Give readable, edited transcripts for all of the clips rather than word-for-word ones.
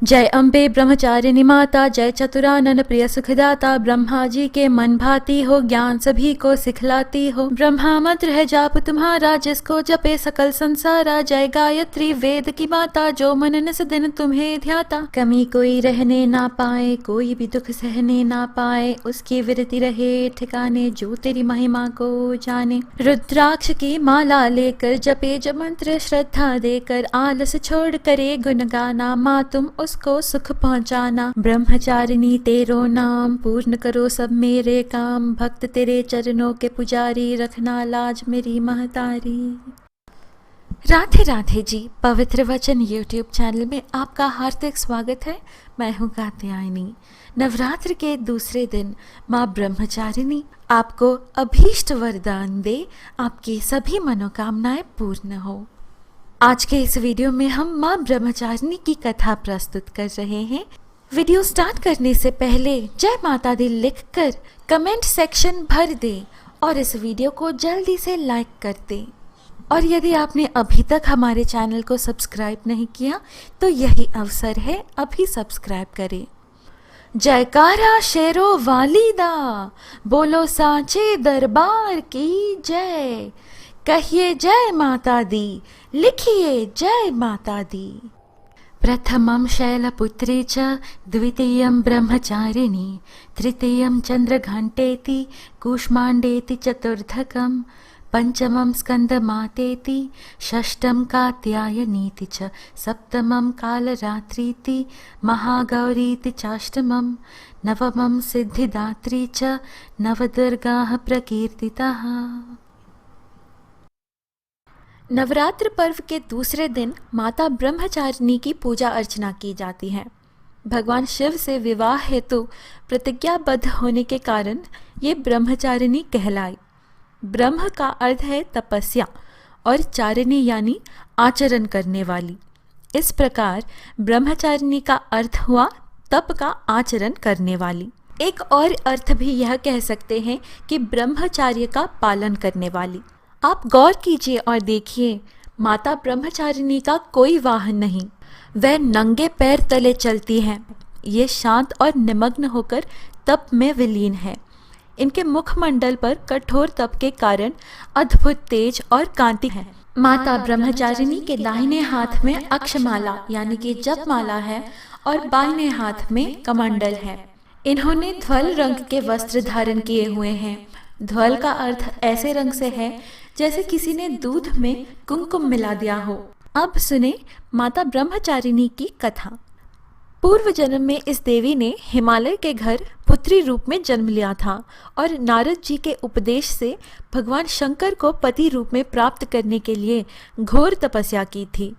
जय अम्बे ब्रह्मचारिणी माता, जय चतुरानन प्रिय सुखदाता। ब्रह्मा जी के मन भाती हो, ज्ञान सभी को सिखलाती हो। ब्रह्मा मंत्र है जाप तुम्हारा, जिसको जपे सकल संसारा। जय गायत्री वेद की माता, जो मन निस दिन तुम्हें ध्याता। कमी कोई रहने ना पाए, कोई भी दुख सहने ना पाए। उसकी विरति रहे ठिकाने, जो तेरी महिमा को जाने। रुद्राक्ष की माला लेकर जपे जो मंत्र श्रद्धा देकर। आलस छोड़ करे गुण गाना, माँ तुम उसको सुख पहुँचाना। ब्रह्मचारिणी तेरो नाम, पूर्ण करो सब मेरे काम। भक्त तेरे चरणों के पुजारी, रखना लाज मेरी महतारी। राधे राधे जी। पवित्र वचन यूट्यूब चैनल में आपका हार्दिक स्वागत है। मैं हूँ कात्यायनी। नवरात्र के दूसरे दिन माँ ब्रह्मचारिणी आपको अभीष्ट वरदान दे, आपकी सभी मनोकामनाएं पूर्ण हो। आज के इस वीडियो में हम माँ ब्रह्मचारिणी की कथा प्रस्तुत कर रहे हैं। वीडियो स्टार्ट करने से पहले जय माता दी लिखकर कमेंट सेक्शन भर दें और इस वीडियो को जल्दी से लाइक कर दें। और यदि आपने अभी तक हमारे चैनल को सब्सक्राइब नहीं किया तो यही अवसर है, अभी सब्सक्राइब करें। जयकारा शेरों वाली दा, बोलो सांचे दरबार की जय। कहिए जय माता दी, लिखिए जय माता दी। प्रथमं शैलपुत्री च, द्वितीयं ब्रह्मचारिणी, तृतीयं चंद्रघंटेति, कूष्मांडेति चतुर्थकं, पंचमं स्कंदमातेति, षष्ठं कात्यायनीति च, सप्तमं कालरात्रीति, महागौरीति चाष्टमं, नवमं सिद्धिदात्री च, नवदुर्गाः प्रकीर्तिताः। नवरात्र पर्व के दूसरे दिन माता ब्रह्मचारिणी की पूजा अर्चना की जाती है। भगवान शिव से विवाह हेतु प्रतिज्ञाबद्ध होने के कारण ये ब्रह्मचारिणी कहलाई। ब्रह्म का अर्थ है तपस्या और चारिणी यानी आचरण करने वाली। इस प्रकार ब्रह्मचारिणी का अर्थ हुआ तप का आचरण करने वाली। एक और अर्थ भी यह कह सकते हैं कि ब्रह्मचार्य का पालन करने वाली। आप गौर कीजिए और देखिए, माता ब्रह्मचारिणी का कोई वाहन नहीं, वह नंगे पैर तले चलती हैं। ये शांत और निमग्न होकर तप में विलीन है। इनके मुखमंडल पर कठोर तप के कारण अद्भुत तेज और कांति है। माता ब्रह्मचारिणी के दाहिने हाथ में अक्षमाला यानी कि जपमाला है और बाइने हाथ में कमंडल है। इन्होंने ध्वल रंग के वस्त्र धारण किए हुए हैं। ध्वल का अर्थ ऐसे रंग से है जैसे किसी ने दूध में कुमकुम मिला दिया हो। अब सुने माता ब्रह्मचारिणी की कथा। पूर्व जन्म में इस देवी ने हिमालय के घर पुत्री रूप में जन्म लिया था और नारद जी के उपदेश से भगवान शंकर को पति रूप में प्राप्त करने के लिए घोर तपस्या की थी।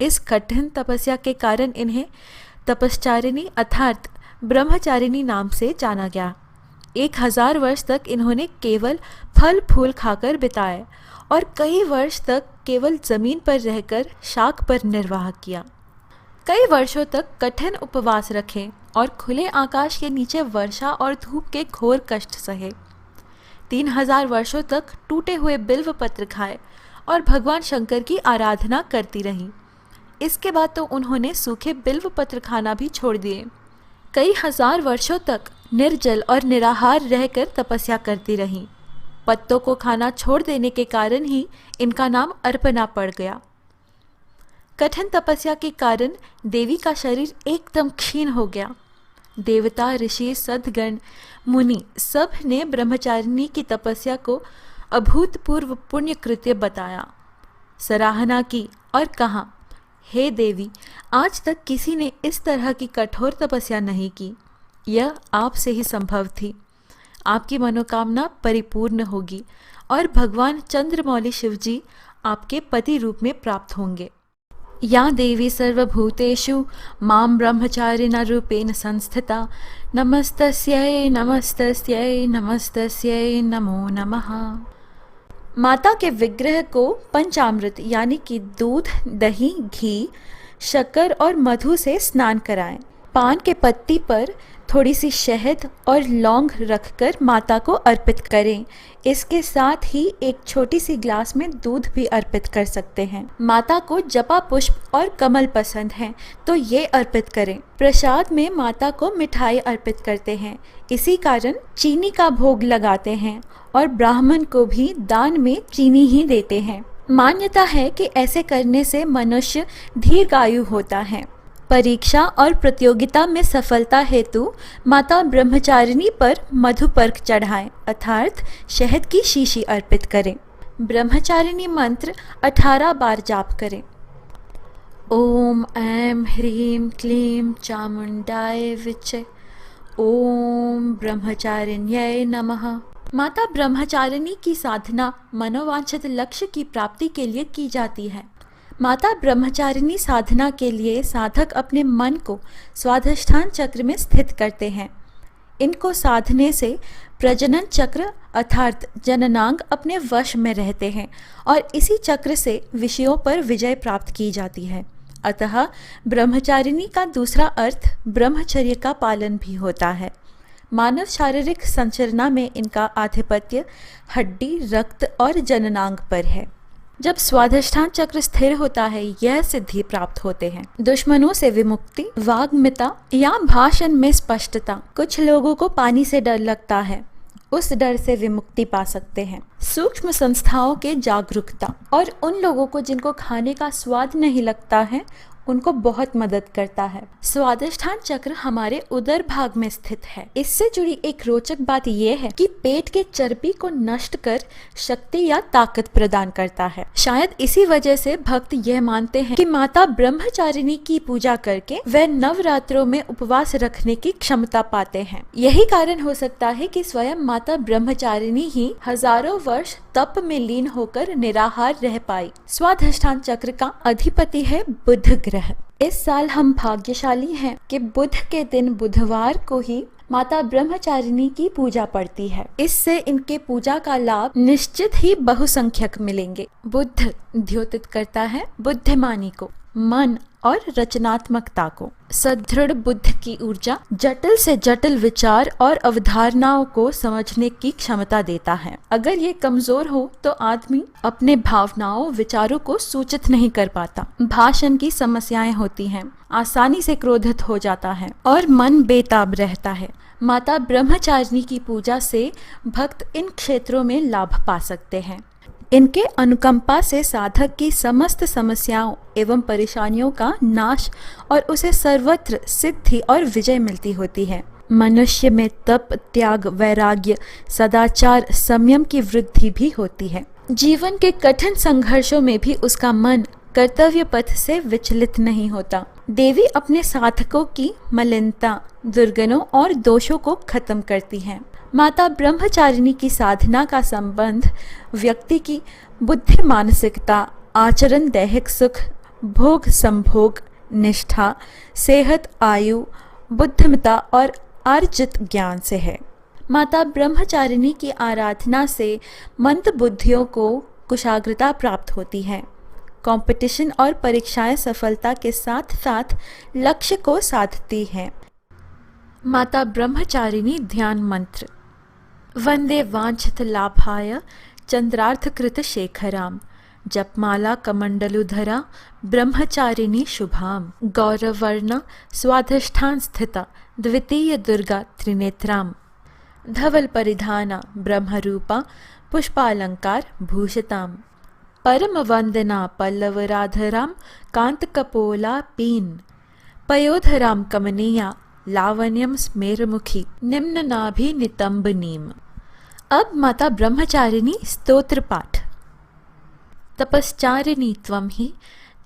इस कठिन तपस्या के कारण इन्हें तपश्चारिणी अर्थात ब्रह्मचारिणी नाम से जाना गया। 1000 वर्ष तक इन्होंने केवल फल फूल खाकर बिताए और कई वर्ष तक केवल जमीन पर रहकर शाक पर निर्वाह किया। कई वर्षों तक कठिन उपवास रखे और खुले आकाश के नीचे वर्षा और धूप के घोर कष्ट सहे। 3000 वर्षों तक टूटे हुए बिल्व पत्र खाए और भगवान शंकर की आराधना करती रहीं। इसके बाद तो उन्होंने सूखे बिल्व पत्र खाना भी छोड़ दिए। कई हजार वर्षों तक निर्जल और निराहार रहकर तपस्या करती रहीं। पत्तों को खाना छोड़ देने के कारण ही इनका नाम अर्पणा पड़ गया। कठिन तपस्या के कारण देवी का शरीर एकदम क्षीण हो गया। देवता, ऋषि, सद्गण, मुनि सब ने ब्रह्मचारिणी की तपस्या को अभूतपूर्व पुण्य कृत्य बताया, सराहना की और कहा, हे देवी, आज तक किसी ने इस तरह की कठोर तपस्या नहीं की। यह आपसे ही संभव थी। आपकी मनोकामना परिपूर्ण होगी और भगवान चंद्रमौली शिवजी आपके पति रूप में प्राप्त होंगे। या देवी सर्वभूतेषु मां ब्रह्मचारिणा रूपेण संस्थिता, नमस्तस्यै नमस्तस्यै नमस्तस्यै नमो नमः। माता के विग्रह को पंचामृत यानी कि दूध, दही, घी, शक्कर और मधु से स्नान कराएं। पान के पत्ती पर थोड़ी सी शहद और लौंग रखकर माता को अर्पित करें। इसके साथ ही एक छोटी सी ग्लास में दूध भी अर्पित कर सकते हैं। माता को जपा पुष्प और कमल पसंद हैं तो ये अर्पित करें। प्रसाद में माता को मिठाई अर्पित करते हैं, इसी कारण चीनी का भोग लगाते हैं और ब्राह्मण को भी दान में चीनी ही देते हैं। मान्यता है कि ऐसे करने से मनुष्य दीर्घायु होता है। परीक्षा और प्रतियोगिता में सफलता हेतु माता ब्रह्मचारिणी पर मधुपर्क चढ़ाएं अर्थात शहद की शीशी अर्पित करें। ब्रह्मचारिणी मंत्र 18 बार जाप करें। ओम ऐं ह्रीं क्लीं चामुंडाय विचे, ओम ब्रह्मचारिण्यै नमः। माता ब्रह्मचारिणी की साधना मनोवांछित लक्ष्य की प्राप्ति के लिए की जाती है। माता ब्रह्मचारिणी साधना के लिए साधक अपने मन को स्वाधिष्ठान चक्र में स्थित करते हैं। इनको साधने से प्रजनन चक्र अर्थात जननांग अपने वश में रहते हैं और इसी चक्र से विषयों पर विजय प्राप्त की जाती है। अतः ब्रह्मचारिणी का दूसरा अर्थ ब्रह्मचर्य का पालन भी होता है। मानव शारीरिक संरचना में इनका आधिपत्य हड्डी, रक्त और जननांग पर है। जब स्वाधिष्ठान चक्र स्थिर होता है, यह सिद्धि प्राप्त होते हैं। दुश्मनों से विमुक्ति, वाग्मिता या भाषण में स्पष्टता। कुछ लोगों को पानी से डर लगता है, उस डर से विमुक्ति पा सकते हैं। सूक्ष्म संस्थाओं के जागरूकता और उन लोगों को जिनको खाने का स्वाद नहीं लगता है उनको बहुत मदद करता है। स्वादिष्ठान चक्र हमारे उदर भाग में स्थित है। इससे जुड़ी एक रोचक बात यह है कि पेट के चर्बी को नष्ट कर शक्ति या ताकत प्रदान करता है। शायद इसी वजह से भक्त यह मानते हैं कि माता ब्रह्मचारिणी की पूजा करके वे नवरात्रों में उपवास रखने की क्षमता पाते हैं। यही कारण हो सकता है कि स्वयं माता ब्रह्मचारिणी ही हजारों वर्ष तप में लीन होकर निराहार रह पाई। स्वाधिष्ठान चक्र का अधिपति है बुध ग्रह। इस साल हम भाग्यशाली हैं कि बुध के दिन बुधवार को ही माता ब्रह्मचारिणी की पूजा पड़ती है। इससे इनके पूजा का लाभ निश्चित ही बहुसंख्यक मिलेंगे। बुध द्योतित करता है बुद्धिमानी को, मन और रचनात्मकता को। सदृढ़ बुद्ध की ऊर्जा जटिल से जटिल विचार और अवधारणाओं को समझने की क्षमता देता है। अगर ये कमजोर हो तो आदमी अपने भावनाओं, विचारों को सूचित नहीं कर पाता। भाषण की समस्याएं होती हैं, आसानी से क्रोधित हो जाता है और मन बेताब रहता है। माता ब्रह्मचारिणी की पूजा से भक्त इन क्षेत्रों में लाभ पा सकते हैं। इनके अनुकंपा से साधक की समस्त समस्याओं एवं परेशानियों का नाश और उसे सर्वत्र सिद्धि और विजय मिलती होती है। मनुष्य में तप, त्याग, वैराग्य, सदाचार, संयम की वृद्धि भी होती है। जीवन के कठिन संघर्षों में भी उसका मन कर्तव्य पथ से विचलित नहीं होता। देवी अपने साधकों की मलिनता, दुर्गुणों और दोषों को खत्म करती हैं। माता ब्रह्मचारिणी की साधना का संबंध व्यक्ति की बुद्धि, मानसिकता, आचरण, दैहिक सुख, भोग संभोग, निष्ठा, सेहत, आयु, बुद्धिमता और अर्जित ज्ञान से है। माता ब्रह्मचारिणी की आराधना से मंद बुद्धियों को कुशाग्रता प्राप्त होती है। कंपटीशन और परीक्षाएं सफलता के साथ साथ लक्ष्य को साधती हैं। माता ब्रह्मचारिणी ध्यान मंत्र। वंदे वांछित लाभाय चंद्रार्थकृत शेखराम, जपमाला कमंडलुधरा ब्रह्मचारिणी शुभाम, गौरवर्ण स्वाधिष्ठान स्थिता द्वितीय दुर्गा त्रिनेत्राम, धवल परिधाना ब्रह्मरूपा पुष्पालंकार भूषिताम, परम वंदना पल्लवराधराम कांत कपोला पीन, पयोधराम कमनीया लावण्यम स्मेरमुखी निम्न नाभि नितंबनीम। अब माता ब्रह्मचारिणी स्तोत्र पाठ। तपश्चारिणी त्वं हि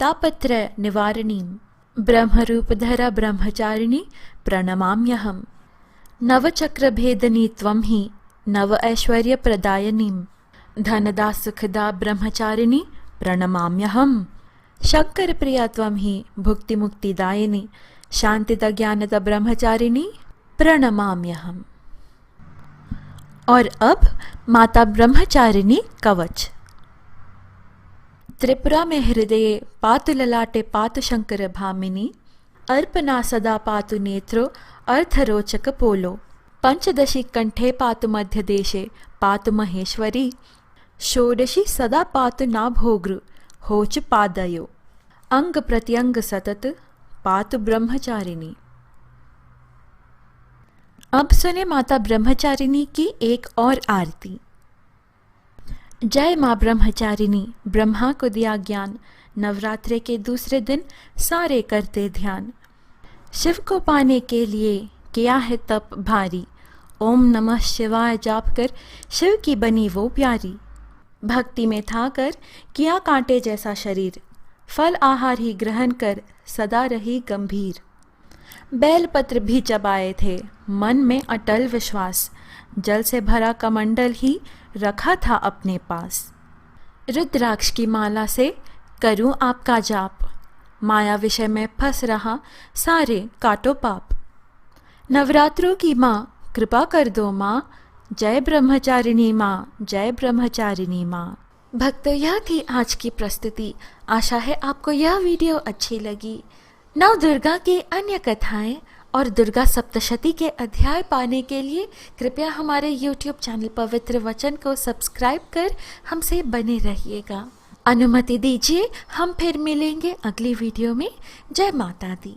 तापत्रय निवारिणीं, ब्रह्मरूपधरा ब्रह्मचारिणी प्रणमाम्यहम्। नवचक्रभेदनी त्वं हि नव ऐश्वर्य प्रदायनीं, धनदा सुखदा ब्रह्मचारिणी प्रणमाम्यहम्। शंकर प्रिया त्वं हि भुक्ति मुक्तिदायिनी, शांतिदा ज्ञानदा ब्रह्मचारिणी प्रणमाम्यहम्। और अब माता ब्रह्मचारिणी कवच। त्रिपुरा में हृदये पातु ललाटे पातु शंकर भामिनी, अर्पणा सदा पातु नेत्रो अर्थरोचक पोलो। पंचदशी कंठे पातु मध्य देशे पातु महेश्वरी। षोडशी सदा पातु नाभोगृ होच पादयो। अंग प्रत्यंग सतत पातु ब्रह्मचारिणी। अब सुने माता ब्रह्मचारिणी की एक और आरती। जय माँ ब्रह्मचारिणी, ब्रह्मा को दिया ज्ञान, नवरात्रे के दूसरे दिन सारे करते ध्यान। शिव को पाने के लिए किया है तप भारी, ओम नमः शिवाय जाप कर शिव की बनी वो प्यारी। भक्ति में था कर किया कांटे जैसा शरीर, फल आहार ही ग्रहण कर सदा रही गंभीर। बेलपत्र भी चबाए थे मन में अटल विश्वास, जल से भरा कमंडल ही रखा था अपने पास। रुद्राक्ष की माला से करूं आपका जाप, माया विषय में फंस रहा सारे काटो पाप। नवरात्रों की माँ कृपा कर दो माँ, जय ब्रह्मचारिणी माँ, जय ब्रह्मचारिणी माँ। भक्तों, यह थी आज की प्रस्तुति। आशा है आपको यह वीडियो अच्छी लगी। नव दुर्गा की अन्य कथाएं और दुर्गा सप्तशती के अध्याय पाने के लिए कृपया हमारे YouTube चैनल पवित्र वचन को सब्सक्राइब कर हमसे बने रहिएगा। अनुमति दीजिए, हम फिर मिलेंगे अगली वीडियो में। जय माता दी।